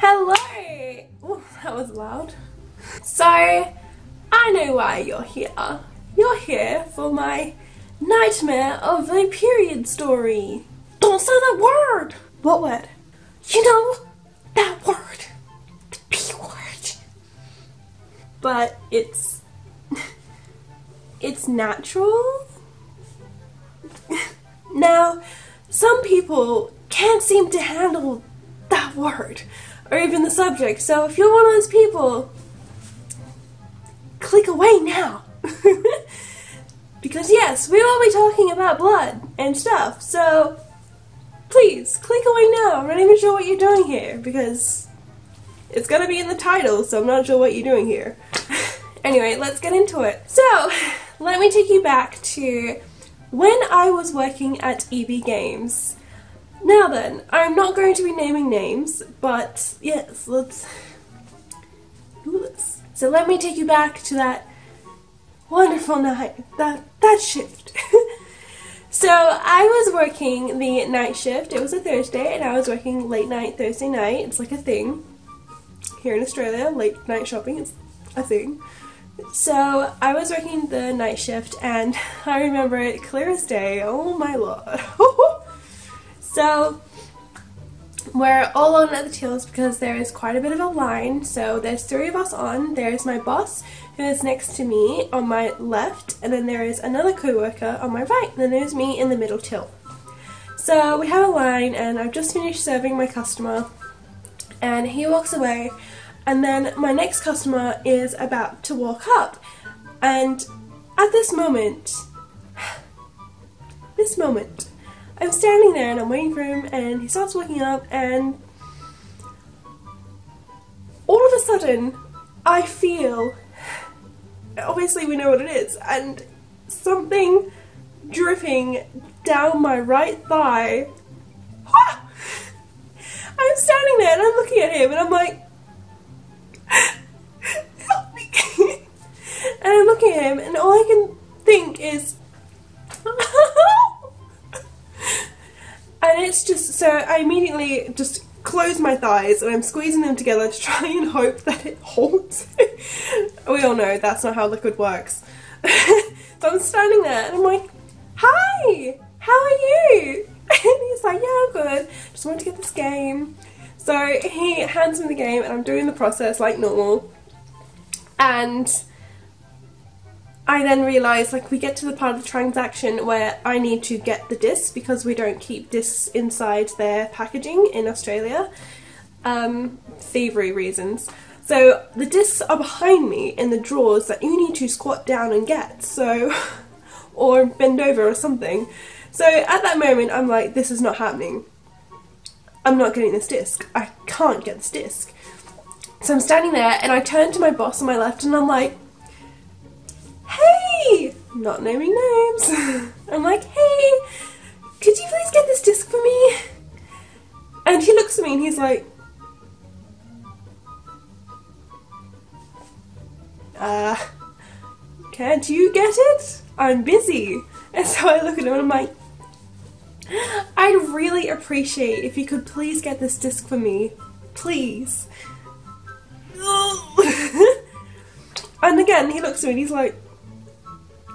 Hello! Ooh, that was loud. So, I know why you're here. You're here for my nightmare of a period story. Don't say that word! What word? You know, that word. The P word. But it's natural. Now, some people can't seem to handle that word, or even the subject, so if you're one of those people, click away now. Because yes, we will be talking about blood and stuff, so please, click away now. I'm not even sure what you're doing here, because it's gonna be in the title, so I'm not sure what you're doing here. Anyway, let's get into it. So, let me take you back to when I was working at EB Games. Now then, I'm not going to be naming names, but yes, let's do this. So let me take you back to that wonderful night, that shift. So I was working the night shift. It was a Thursday, and I was working late night Thursday night. It's like a thing here in Australia. Late night shopping is a thing. So I was working the night shift, and I remember it clear as day. Oh my lord. So we're all on at the tills because there is quite a bit of a line. So there's 3 of us on. There's my boss, who is next to me on my left, and then there is another co-worker on my right, and then there's me in the middle till. So we have a line, and I've just finished serving my customer, and he walks away, and then my next customer is about to walk up, and at this moment, I'm standing there and I'm waiting for him, and he starts walking up, and all of a sudden I feel, obviously we know what it is, and something dripping down my right thigh. I'm standing there and I'm looking at him and I'm like, help me. And I'm looking at him and all I can think is, and it's just, so I immediately just close my thighs and I'm squeezing them together to try and hope that it holds. We all know that's not how liquid works. So I'm standing there and I'm like, hi, how are you? And he's like, yeah, I'm good, just wanted to get this game. So he hands me the game and I'm doing the process like normal. And I then realise, like, we get to the part of the transaction where I need to get the discs because we don't keep discs inside their packaging in Australia. Thievery reasons. So the discs are behind me in the drawers that you need to squat down and get, so, or bend over or something. So at that moment I'm like, this is not happening. I'm not getting this disc. I can't get this disc. So I'm standing there and I turn to my boss on my left and I'm like, hey! Not naming names. I'm like, hey, could you please get this disc for me? And he looks at me and he's like, can't you get it? I'm busy. And so I look at him and I'm like, I'd really appreciate if you could please get this disc for me. Please. And again, he looks at me and he's like,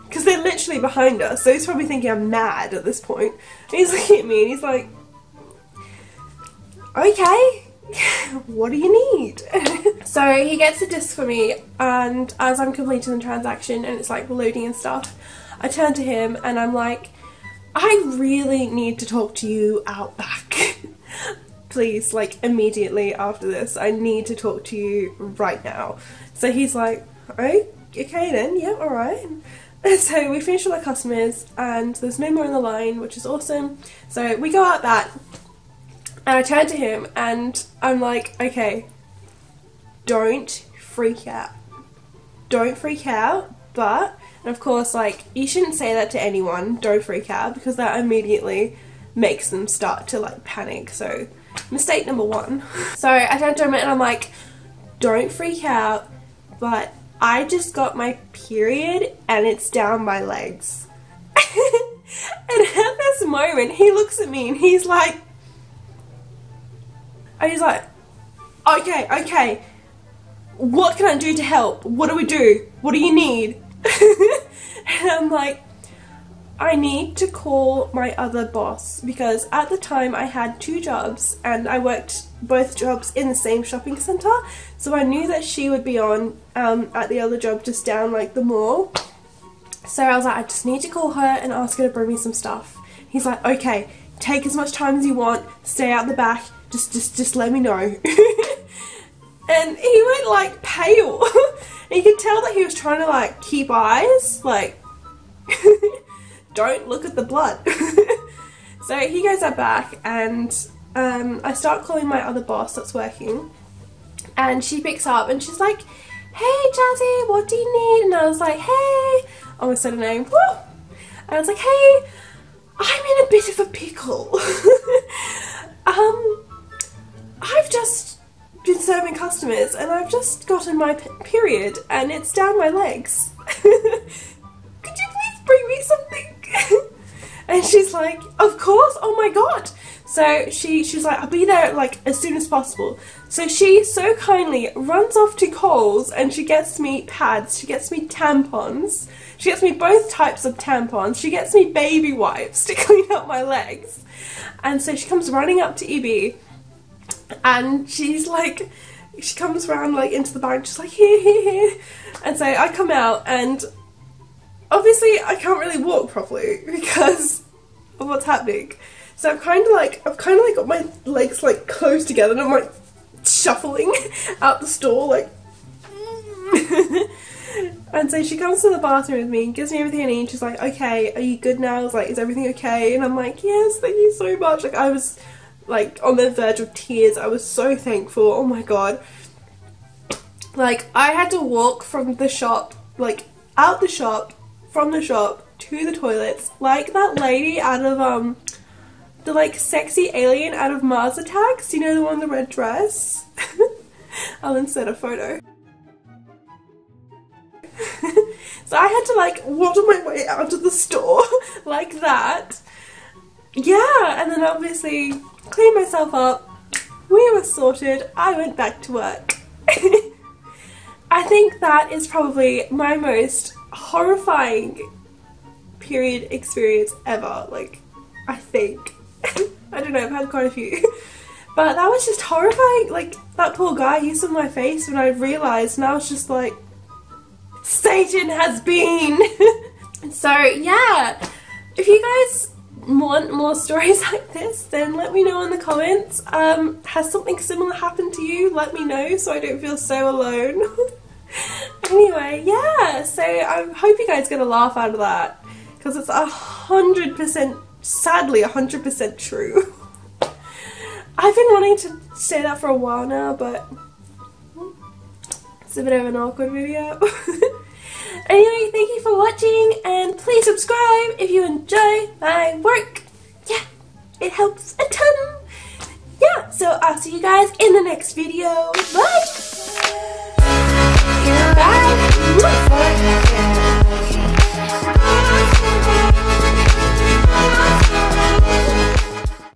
because they're literally behind us, so he's probably thinking I'm mad at this point. And he's looking at me and he's like, okay, what do you need? So he gets the disc for me, and as I'm completing the transaction and it's like loading and stuff, I turn to him and I'm like, I really need to talk to you out back. Please, like, immediately after this, I need to talk to you right now. So he's like, oh, okay then, yeah, alright. And so we finish all our customers and there's no more in the line, which is awesome. So we go out back and I turn to him and I'm like, okay, don't freak out. Don't freak out, but, and of course, like, you shouldn't say that to anyone, don't freak out, because that immediately makes them start to, like, panic. So mistake number 1. So I turn to him and I'm like, don't freak out, but I just got my period and it's down my legs. And at this moment he looks at me and he's like, okay, what can I do to help? What do we do? What do you need? And I'm like, I need to call my other boss, because at the time I had 2 jobs and I worked both jobs in the same shopping centre, so I knew that she would be on at the other job just down like the mall. So I was like, I just need to call her and ask her to bring me some stuff. He's like, okay, take as much time as you want, stay out the back, just let me know. And he went like pale. And you could tell that he was trying to like keep eyes, like don't look at the blood. So he goes out back and I start calling my other boss that's working, and she picks up and she's like, hey Jazzy, what do you need? And I was like, hey, I almost said her name. Woo! I was like, hey, I'm in a bit of a pickle. I've just been serving customers and I've just gotten my period and it's down my legs. Could you please bring me something? And she's like, of course, oh my god. So she's like, I'll be there like as soon as possible. So she so kindly runs off to Coles and she gets me pads, she gets me tampons, she gets me both types of tampons, she gets me baby wipes to clean up my legs. And so she comes running up to EB and she's like, she comes around like into the bank, she's like, here. And so I come out and obviously I can't really walk properly because of what's happening. So I've kind of like got my legs like close together and I'm like shuffling out the store like. And so she comes to the bathroom with me and gives me everything I need. She's like, okay, are you good now? I was like, is everything okay? And I'm like, yes, thank you so much. Like I was like on the verge of tears. I was so thankful. Oh my god. Like I had to walk from the shop, like out the shop, from the shop to the toilets, like that lady out of the like sexy alien out of Mars Attacks, you know, the one in the red dress. I'll insert a photo. So I had to like waddle my way out of the store like that. Yeah, and then obviously cleaned myself up, we were sorted, I went back to work. I think that is probably my most horrifying period experience ever, like, I think. I don't know, I've had quite a few. But that was just horrifying, like, that poor guy, he saw my face when I realised and I was just like, Satan has been! So, yeah, if you guys want more stories like this, then let me know in the comments. Has something similar happened to you? Let me know so I don't feel so alone. Anyway, yeah, so I hope you guys get a laugh out of that, because it's 100%, sadly 100% true. I've been wanting to say that for a while now, but it's a bit of an awkward video. Anyway, thank you for watching, and please subscribe if you enjoy my work. Yeah, it helps a ton. Yeah, so I'll see you guys in the next video. Bye!